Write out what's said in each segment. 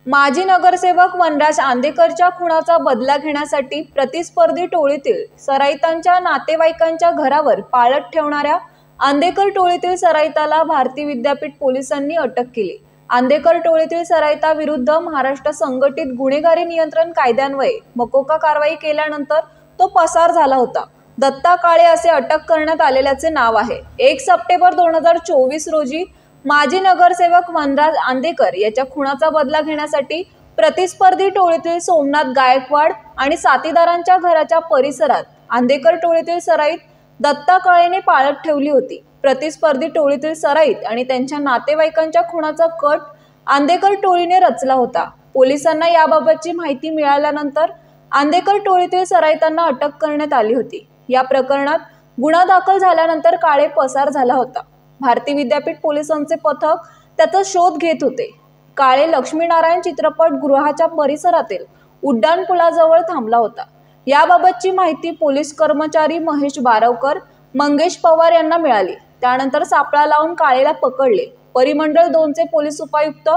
माजी नगरसेवक वनराज आंदेकरच्या खुनाचा बदला घेण्यासाठी प्रतिस्पर्धी टोळीतील सराईतांच्या नातेवाईकांच्या घरावर पाळत ठेवणाऱ्या आंदेकर टोळीतील सराईताला भारती विद्यापीठ पोलिसांनी अटक केली। आंदेकर टोळीतील सराईता विरुद्ध महाराष्ट्र संघटित गुन्हेगारी नियंत्रण कायद्यान्वये मकोका कारवाई केल्यानंतर तो पसार झाला होता। दत्ता काळे असे अटक करण्यात आलेल्याचे नाव आहे। 1 सप्टेंबर 2024 रोजी माजी नगरसेवक वनराज आंदेकर याच्या खुनाचा बदला घेण्यासाठी प्रतिस्पर्धी टोळीतील सोमनाथ गायकवाड आणि साथीदारांच्या घराच्या परिसरात आंदेकर टोळीतील सराईत दत्ता काळेने पाळत ठेवली होती। प्रतिस्पर्धी टोळीतील सराईत आणि त्यांच्या नातेवाईकांच्या खुनाचा कट आंदेकर टोळीने रचला होता। पोलिसांना याबाबतची माहिती मिळाल्यानंतर आंदेकर टोळीतील सराईतांना अटक करण्यात आली होती। या प्रकरणात गुन्हा दाखल झाल्यानंतर काळे पसार झाला होता। भारती विद्यापीठ पोलिसांचे पथक त्याचा शोध घेत होते। काळे लक्ष्मीनारायण चित्रपट गृहाच्या परिसरातील उड्डाण पुलाजवळ थांबला होता। याबाबतची माहिती पोलीस कर्मचारी महेश बारवकर, मंगेश पवार यांना मिळाली। त्यानंतर सापळा लावून काळेला पकडले। परिमंडळ 2 चे पोलीस उपायुक्त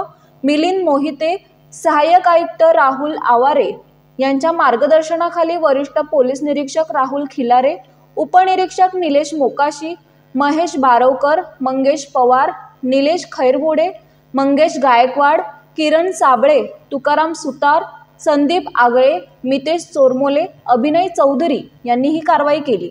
मिलिंद मोहिते, सहाय्यक आयुक्त राहुल आवारे यांच्या मार्गदर्शनाखाली वरिष्ठ पोलीस निरीक्षक राहुल खिलारे, उपनिरीक्षक निलेश मोकाशी, महेश बारवकर, मंगेश पवार, निलेश खैरबोडे, मंगेश गायकवाड, किरण साबळे, तुकाराम सुतार, संदीप आगळे, मितेश चोरमोले, अभिनय चौधरी यांनी ही कारवाई केली।